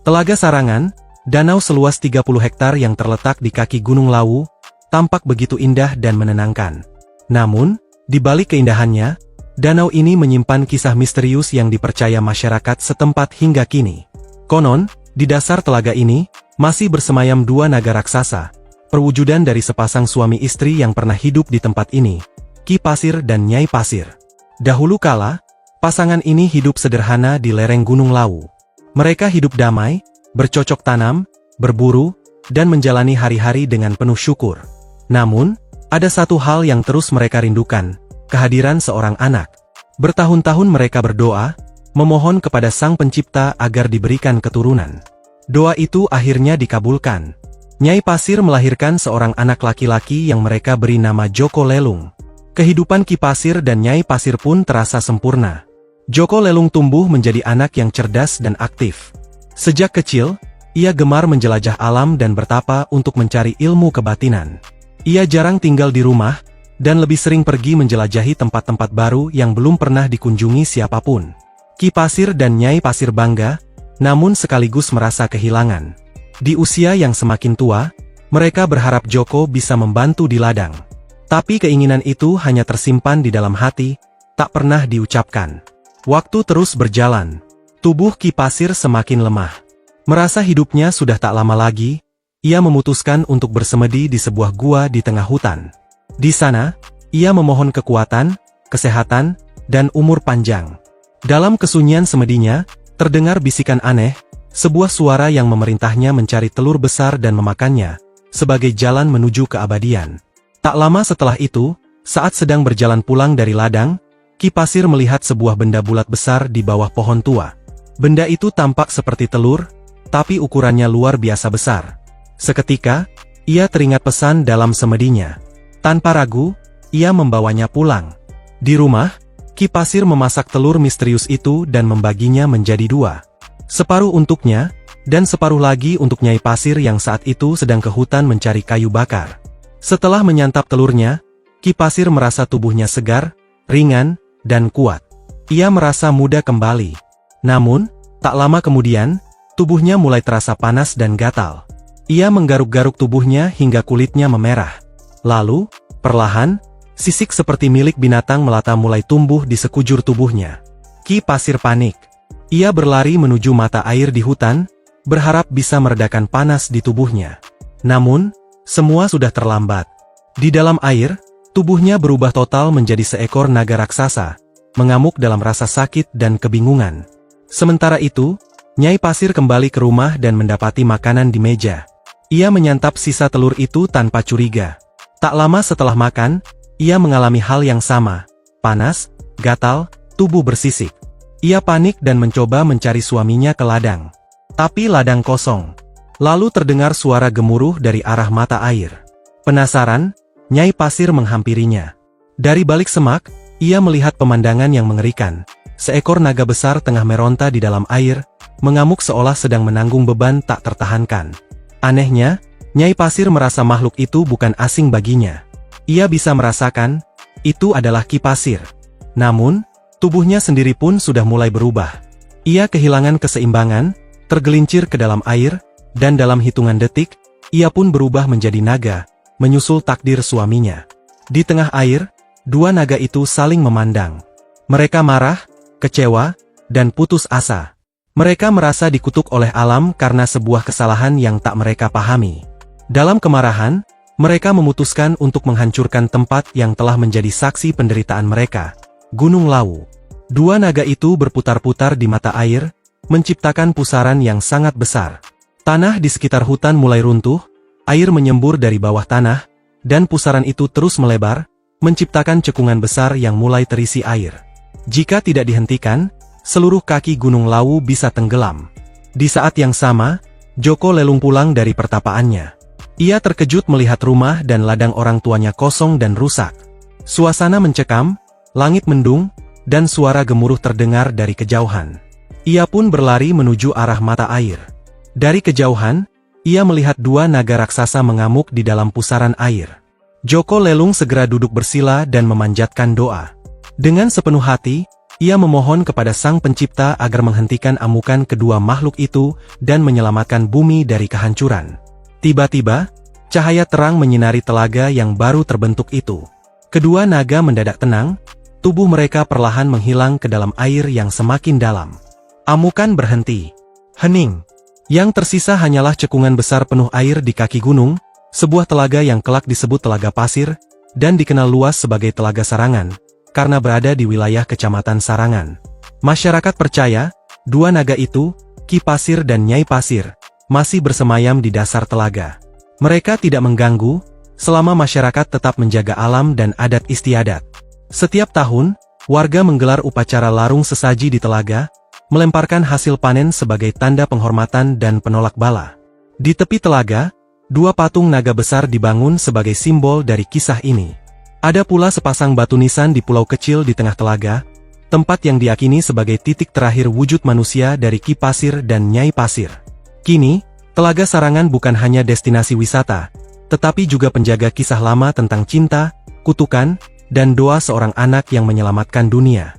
Telaga Sarangan, danau seluas 30 hektar yang terletak di kaki Gunung Lawu, tampak begitu indah dan menenangkan. Namun, di balik keindahannya, danau ini menyimpan kisah misterius yang dipercaya masyarakat setempat hingga kini. Konon, di dasar telaga ini, masih bersemayam dua naga raksasa, perwujudan dari sepasang suami istri yang pernah hidup di tempat ini, Ki Pasir dan Nyai Pasir. Dahulu kala, pasangan ini hidup sederhana di lereng Gunung Lawu. Mereka hidup damai, bercocok tanam, berburu, dan menjalani hari-hari dengan penuh syukur. Namun, ada satu hal yang terus mereka rindukan, kehadiran seorang anak. Bertahun-tahun mereka berdoa, memohon kepada Sang Pencipta agar diberikan keturunan. Doa itu akhirnya dikabulkan. Nyai Pasir melahirkan seorang anak laki-laki yang mereka beri nama Joko Lelung. Kehidupan Ki Pasir dan Nyai Pasir pun terasa sempurna. Joko Lelung tumbuh menjadi anak yang cerdas dan aktif. Sejak kecil, ia gemar menjelajah alam dan bertapa untuk mencari ilmu kebatinan. Ia jarang tinggal di rumah, dan lebih sering pergi menjelajahi tempat-tempat baru yang belum pernah dikunjungi siapapun. Ki Pasir dan Nyai Pasir bangga, namun sekaligus merasa kehilangan. Di usia yang semakin tua, mereka berharap Joko bisa membantu di ladang. Tapi keinginan itu hanya tersimpan di dalam hati, tak pernah diucapkan. Waktu terus berjalan. Tubuh Ki Pasir semakin lemah. Merasa hidupnya sudah tak lama lagi, ia memutuskan untuk bersemedi di sebuah gua di tengah hutan. Di sana, ia memohon kekuatan, kesehatan, dan umur panjang. Dalam kesunyian semedinya, terdengar bisikan aneh, sebuah suara yang memerintahnya mencari telur besar dan memakannya, sebagai jalan menuju keabadian. Tak lama setelah itu, saat sedang berjalan pulang dari ladang, Ki Pasir melihat sebuah benda bulat besar di bawah pohon tua. Benda itu tampak seperti telur, tapi ukurannya luar biasa besar. Seketika, ia teringat pesan dalam semedinya. Tanpa ragu, ia membawanya pulang. Di rumah, Ki Pasir memasak telur misterius itu dan membaginya menjadi dua. Separuh untuknya, dan separuh lagi untuk Nyai Pasir yang saat itu sedang ke hutan mencari kayu bakar. Setelah menyantap telurnya, Ki Pasir merasa tubuhnya segar, ringan, dan kuat. Ia merasa muda kembali. Namun, tak lama kemudian, tubuhnya mulai terasa panas dan gatal. Ia menggaruk-garuk tubuhnya hingga kulitnya memerah. Lalu, perlahan, sisik seperti milik binatang melata mulai tumbuh di sekujur tubuhnya. Ki Pasir panik. Ia berlari menuju mata air di hutan, berharap bisa meredakan panas di tubuhnya. Namun, semua sudah terlambat. Di dalam air, tubuhnya berubah total menjadi seekor naga raksasa, mengamuk dalam rasa sakit dan kebingungan. Sementara itu, Nyai Pasir kembali ke rumah dan mendapati makanan di meja. Ia menyantap sisa telur itu tanpa curiga. Tak lama setelah makan, ia mengalami hal yang sama. Panas, gatal, tubuh bersisik. Ia panik dan mencoba mencari suaminya ke ladang. Tapi ladang kosong. Lalu terdengar suara gemuruh dari arah mata air. Penasaran, Nyai Pasir menghampirinya. Dari balik semak, ia melihat pemandangan yang mengerikan. Seekor naga besar tengah meronta di dalam air, mengamuk seolah sedang menanggung beban tak tertahankan. Anehnya, Nyai Pasir merasa makhluk itu bukan asing baginya. Ia bisa merasakan, itu adalah Ki Pasir. Namun, tubuhnya sendiri pun sudah mulai berubah. Ia kehilangan keseimbangan, tergelincir ke dalam air, dan dalam hitungan detik, ia pun berubah menjadi naga, menyusul takdir suaminya. Di tengah air, dua naga itu saling memandang. Mereka marah, kecewa, dan putus asa. Mereka merasa dikutuk oleh alam karena sebuah kesalahan yang tak mereka pahami. Dalam kemarahan, mereka memutuskan untuk menghancurkan tempat yang telah menjadi saksi penderitaan mereka, Gunung Lawu. Dua naga itu berputar-putar di mata air, menciptakan pusaran yang sangat besar. Tanah di sekitar hutan mulai runtuh, air menyembur dari bawah tanah, dan pusaran itu terus melebar, menciptakan cekungan besar yang mulai terisi air. Jika tidak dihentikan, seluruh kaki Gunung Lawu bisa tenggelam. Di saat yang sama, Joko Lelung pulang dari pertapaannya. Ia terkejut melihat rumah dan ladang orang tuanya kosong dan rusak. Suasana mencekam, langit mendung, dan suara gemuruh terdengar dari kejauhan. Ia pun berlari menuju arah mata air. Dari kejauhan, ia melihat dua naga raksasa mengamuk di dalam pusaran air. Joko Lelung segera duduk bersila dan memanjatkan doa. Dengan sepenuh hati, Ia memohon kepada Sang Pencipta agar menghentikan amukan kedua makhluk itu dan menyelamatkan bumi dari kehancuran. Tiba-tiba, cahaya terang menyinari telaga yang baru terbentuk itu. Kedua naga mendadak tenang, tubuh mereka perlahan menghilang ke dalam air yang semakin dalam. Amukan berhenti. Hening. Yang tersisa hanyalah cekungan besar penuh air di kaki gunung, sebuah telaga yang kelak disebut Telaga Pasir, dan dikenal luas sebagai Telaga Sarangan, karena berada di wilayah Kecamatan Sarangan. Masyarakat percaya, dua naga itu, Ki Pasir dan Nyai Pasir, masih bersemayam di dasar telaga. Mereka tidak mengganggu, selama masyarakat tetap menjaga alam dan adat istiadat. Setiap tahun, warga menggelar upacara larung sesaji di telaga, melemparkan hasil panen sebagai tanda penghormatan dan penolak bala. Di tepi telaga, dua patung naga besar dibangun sebagai simbol dari kisah ini. Ada pula sepasang batu nisan di pulau kecil di tengah telaga, tempat yang diyakini sebagai titik terakhir wujud manusia dari Ki Pasir dan Nyai Pasir. Kini, Telaga Sarangan bukan hanya destinasi wisata, tetapi juga penjaga kisah lama tentang cinta, kutukan, dan doa seorang anak yang menyelamatkan dunia.